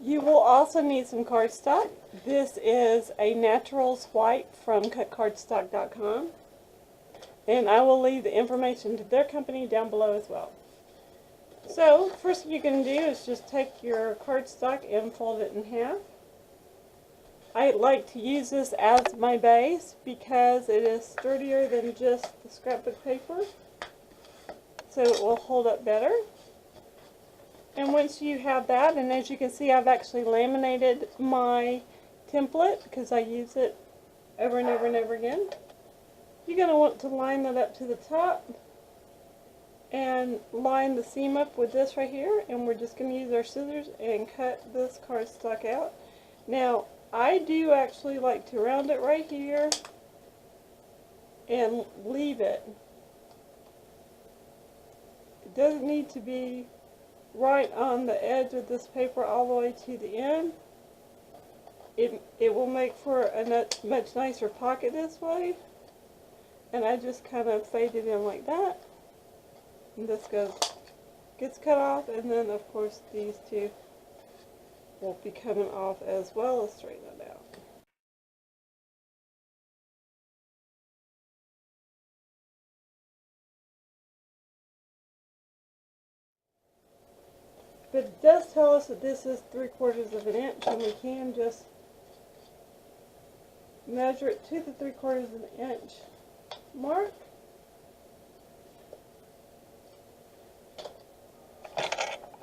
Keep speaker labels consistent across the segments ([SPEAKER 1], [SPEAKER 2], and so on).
[SPEAKER 1] You will also need some cardstock. This is a naturals white from cardstock.com. And I will leave the information to their company down below as well. So, first thing you're going to do is just take your cardstock and fold it in half. I like to use this as my base because it is sturdier than just the scrapbook paper. So it will hold up better. And once you have that, and as you can see, I've actually laminated my template because I use it over and over and over again. You're going to want to line that up to the top and line the seam up with this right here, and we're just going to use our scissors and cut this cardstock out. Now, I do actually like to round it right here and leave it. It doesn't need to be right on the edge of this paper all the way to the end. It will make for a much nicer pocket this way. And I just kind of fade it in like that. And this gets cut off, and then of course these two will be coming off as well. Let's straighten it out. But it does tell us that this is 3/4 of an inch, and we can just measure it to the 3/4 of an inch mark.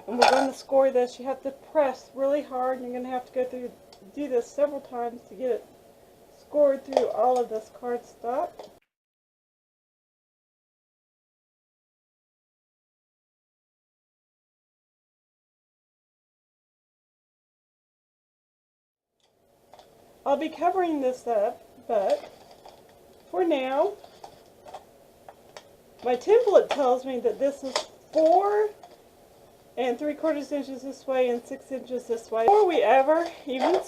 [SPEAKER 1] And we're going to score this. You have to press really hard, and you're going to have to do this several times to get it scored through all of this cardstock. I'll be covering this up, but for now, my template tells me that this is 4 3/4 inches this way and 6 inches this way. Before we ever even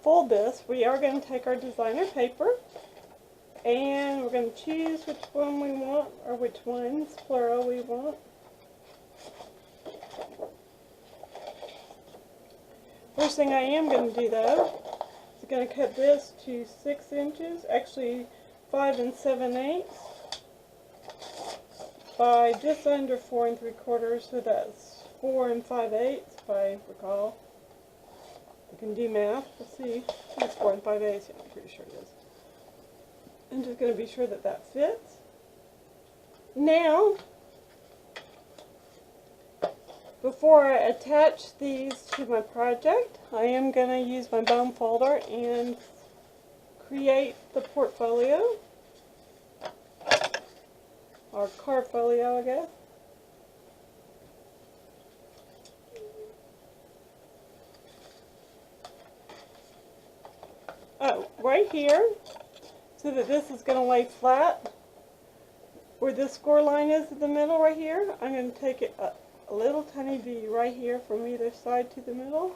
[SPEAKER 1] fold this, we are going to take our designer paper and we're going to choose which one we want, or which ones, plural, we want. First thing I am going to do though is going to cut this to 6 inches, actually 5 7/8 by just under 4 3/4, so that's 4 5/8 if I recall. I can do math. Let's see. It's 4 5/8. Yeah, I'm pretty sure it is. I'm just going to be sure that that fits. Now, before I attach these to my project, I am going to use my bone folder and create the portfolio, or card folio, I guess. Oh, right here, so that this is going to lay flat, where this score line is in the middle right here, I'm going to take it up a little tiny V right here from either side to the middle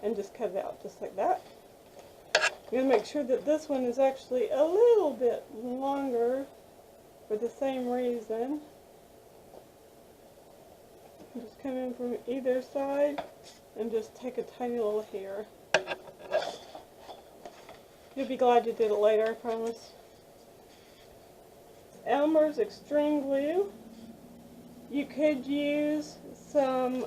[SPEAKER 1] and just cut it out just like that. I'm going to make sure that this one is actually a little bit longer for the same reason. Just come in from either side and just take a tiny little hair. You'll be glad you did it later, I promise. Elmer's Extreme Glue. You could use some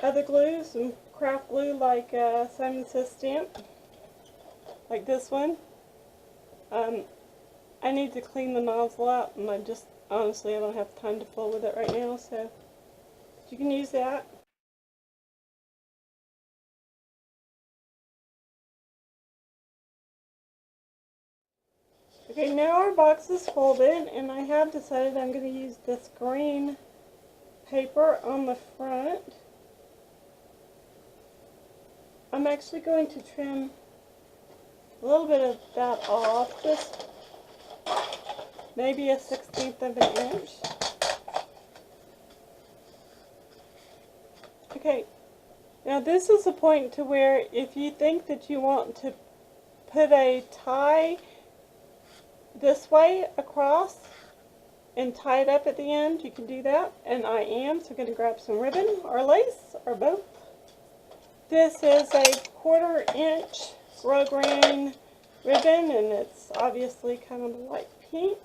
[SPEAKER 1] other glue, some craft glue like Simon Says Stamp, like this one. I need to clean the nozzle out, and honestly I don't have time to fool with it right now, so you can use that. Okay, now our box is folded, and I have decided I'm going to use this green paper on the front. I'm actually going to trim a little bit of that off, just maybe a 1/16 of an inch. Okay, now this is a point to where if you think that you want to put a tie this way across, and tie it up at the end, you can do that. And I am, so I'm going to grab some ribbon or lace or both. This is a 1/4 inch grosgrain ribbon, and it's obviously kind of light pink.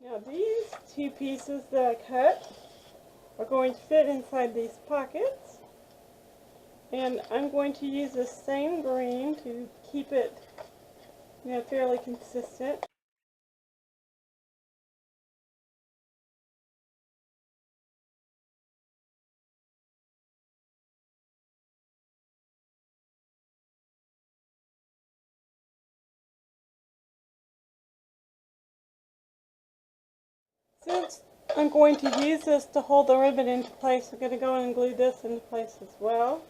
[SPEAKER 1] Now these two pieces that I cut are going to fit inside these pockets, and I'm going to use the same green to keep it, fairly consistent. Since I'm going to use this to hold the ribbon into place, I'm going to go and glue this into place as well.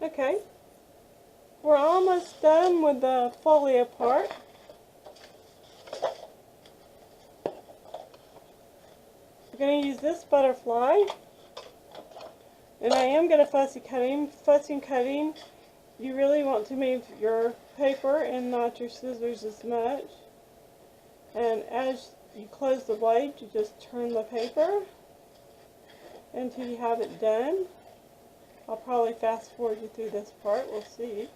[SPEAKER 1] Okay, we're almost done with the folio part. I'm going to use this butterfly, and I am going to fussy cutting. Fussy cutting, you really want to move your paper and not your scissors as much. And as you close the blade, you just turn the paper until you have it done. I'll probably fast forward you through this part, we'll see.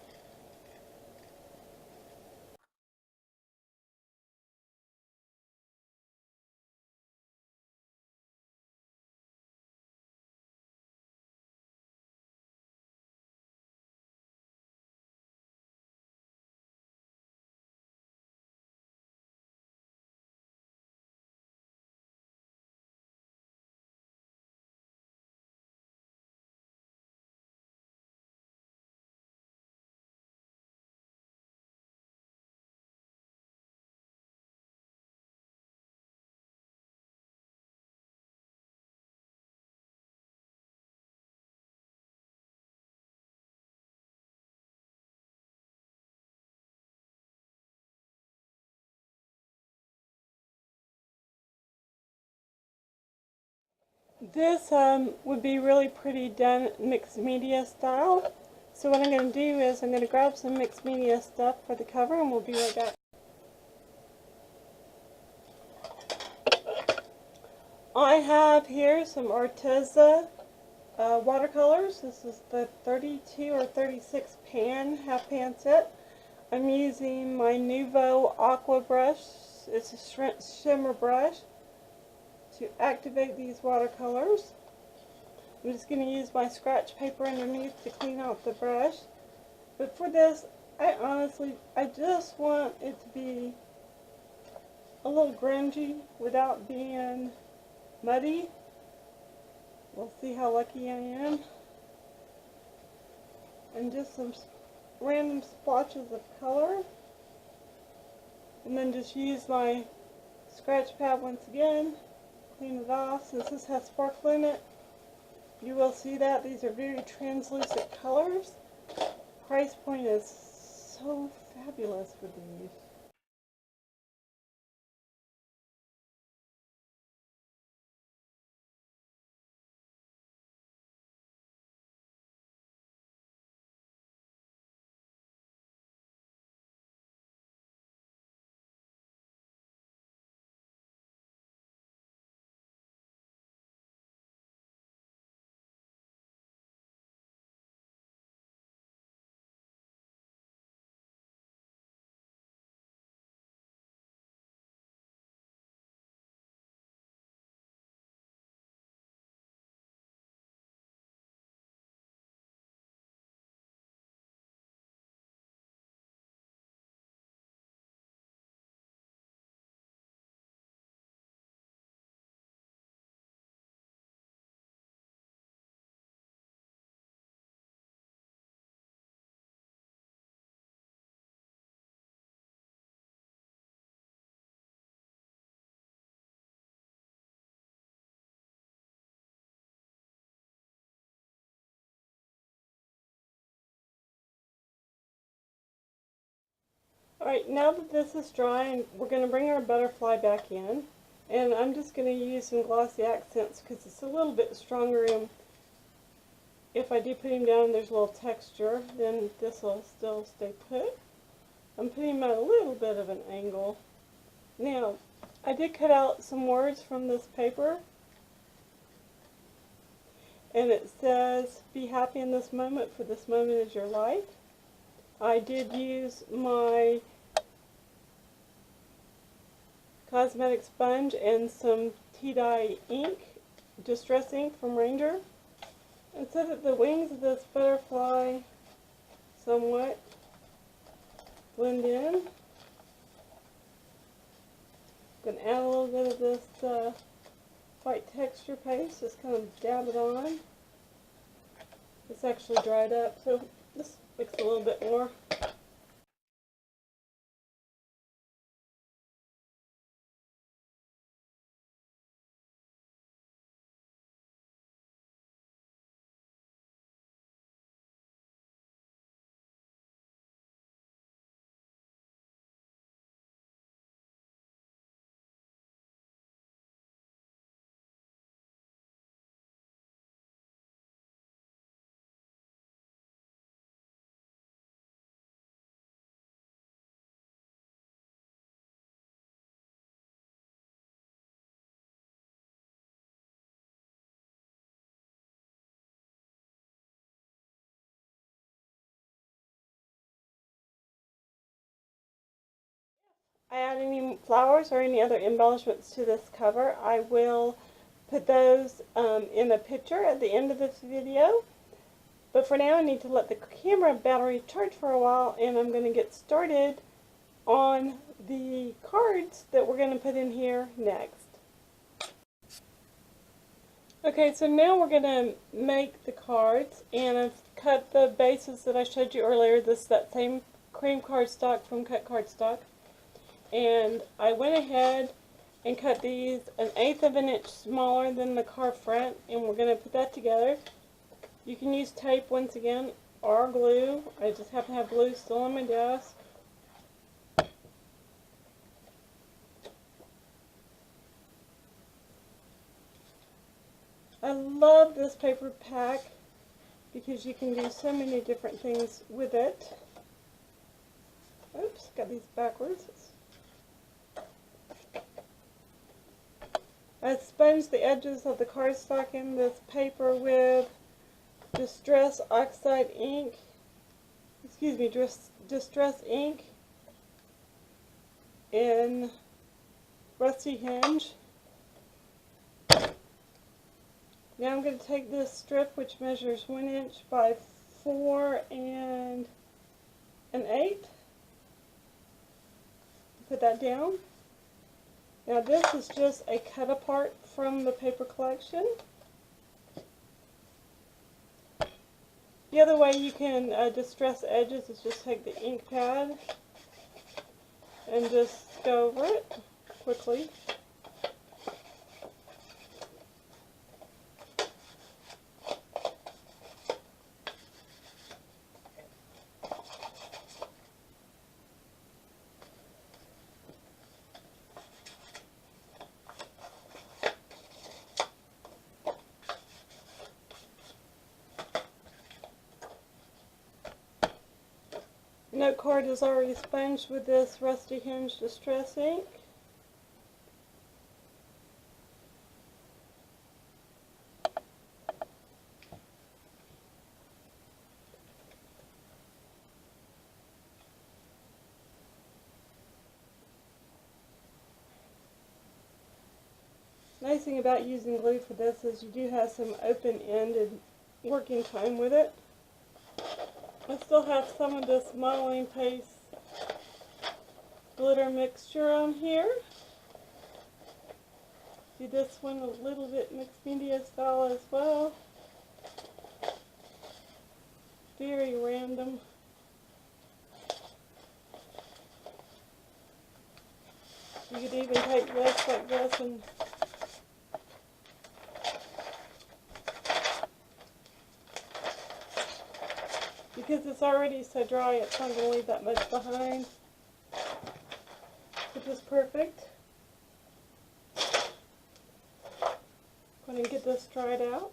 [SPEAKER 1] This would be really pretty done mixed media style. So what I'm going to do is I'm going to grab some mixed media stuff for the cover, and we'll be right back. I have here some Arteza watercolors. This is the 32 or 36 pan, half pan set. I'm using my Nuvo Aqua brush. It's a shimmer brush to activate these watercolors. I'm just going to use my scratch paper underneath to clean out the brush. But for this, I just want it to be a little grungy without being muddy. We'll see how lucky I am. And just some random splotches of color. And then just use my scratch pad once again. Clean it off. Since this has sparkle in it, you will see that these are very translucent colors. Price point is so fabulous with these. Alright, now that this is dry, we're going to bring our butterfly back in. And I'm just going to use some glossy accents because it's a little bit stronger. And if I do put him down, there's a little texture, then this will still stay put. I'm putting him at a little bit of an angle. Now, I did cut out some words from this paper. And it says, be happy in this moment, for this moment is your life. I did use my cosmetic sponge and some tea-dye ink, distress ink from Ranger. And so that the wings of this butterfly somewhat blend in. I'm going to add a little bit of this white texture paste, just kind of dab it on. It's actually dried up, so just mix a little bit more. I add any flowers or any other embellishments to this cover, I will put those in a picture at the end of this video. But for now, I need to let the camera battery charge for a while, and I'm going to get started on the cards that we're going to put in here next. Okay, so now we're going to make the cards, and I've cut the bases that I showed you earlier. This is that same cream cardstock from Cut Cardstock. And I went ahead and cut these 1/8 of an inch smaller than the card front, and we're going to put that together. You can use tape once again, or glue. I just happen to have glue still on my desk. I love this paper pack because you can do so many different things with it. Oops, got these backwards. I sponged the edges of the cardstock in this paper with Distress Oxide ink, Distress ink in Rusty Hinge. Now I'm going to take this strip, which measures 1 inch by 4 1/8, put that down. Now this is just a cut apart from the paper collection. The other way you can distress edges is just take the ink pad and just go over it quickly. Note card is already sponged with this Rusty Hinge Distress ink. Nice thing about using glue for this is you do have some open-ended working time with it. I still have some of this modeling paste glitter mixture on here. Do this one a little bit mixed media style as well. Very random. You could even take this like this and because it's already so dry, it's not going to leave that much behind. just perfect. I'm going to get this dried out.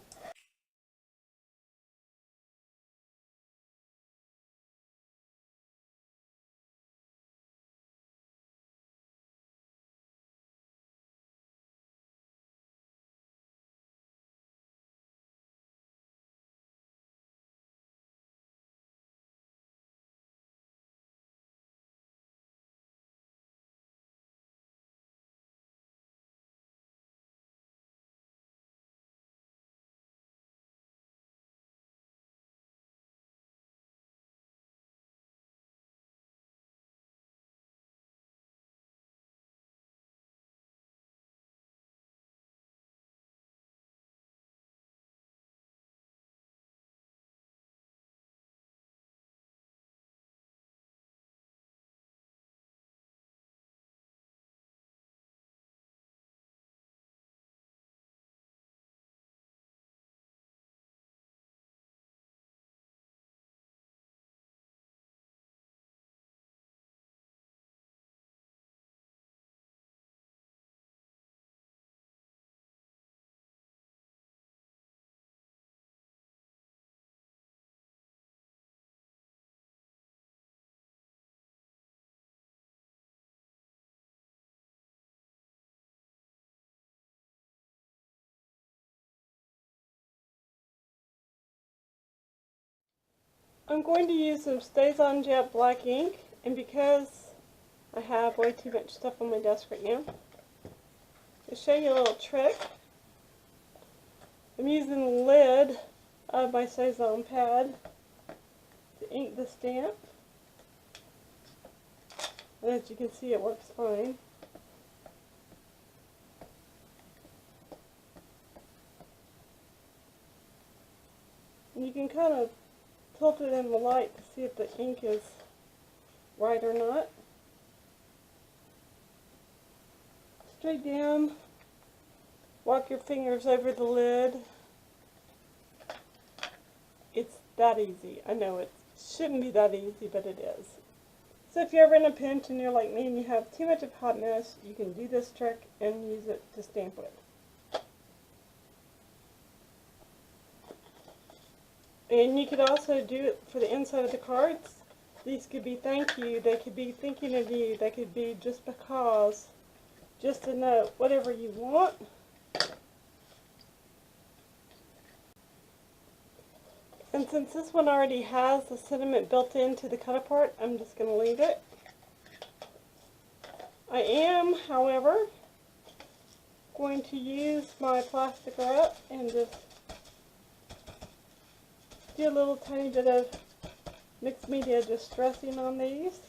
[SPEAKER 1] I'm going to use some Stays-On Jet black ink, and because I have way too much stuff on my desk right now, to show you a little trick, I'm using the lid of my Stays-On pad to ink the stamp, and as you can see, it works fine. And you can kind of tilt it in the light to see if the ink is right or not. Straight down, walk your fingers over the lid. It's that easy. I know it shouldn't be that easy, but it is. So if you're ever in a pinch and you're like me and you have too much of hot mess, you can do this trick and use it to stamp with. And you could also do it for the inside of the cards. These could be thank you, they could be thinking of you, they could be just because, just a note, whatever you want. And since this one already has the sentiment built into the cut apart, I'm just going to leave it. I am, however, going to use my plastic wrap and just do a little tiny bit of mixed media distressing on these.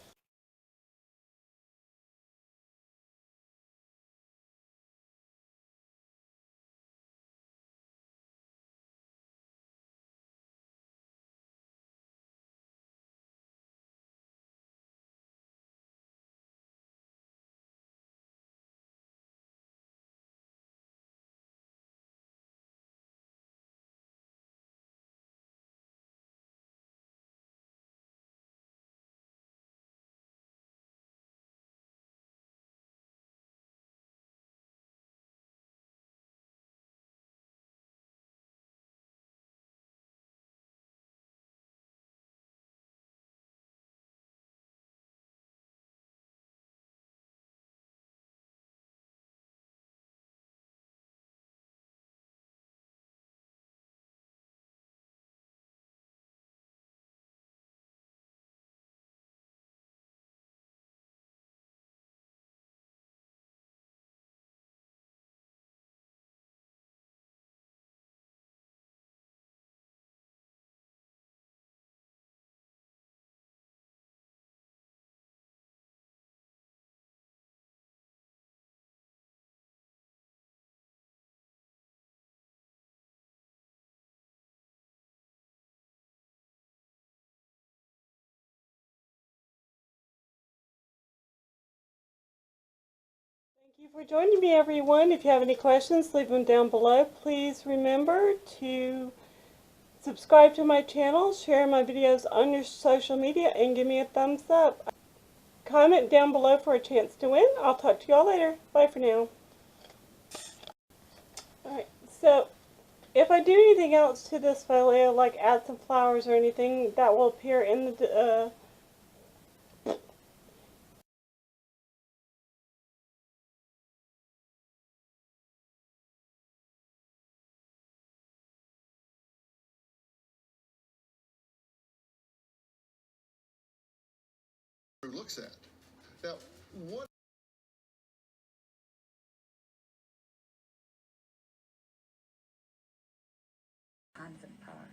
[SPEAKER 1] Thank you for joining me, everyone. If you have any questions, leave them down below. Please remember to subscribe to my channel, share my videos on your social media, and give me a thumbs up. comment down below for a chance to win. I'll talk to y'all later. Bye for now. Alright, so if I do anything else to this folio, like add some flowers or anything, that will appear in the
[SPEAKER 2] looks at. Now, what
[SPEAKER 3] Hands and palms.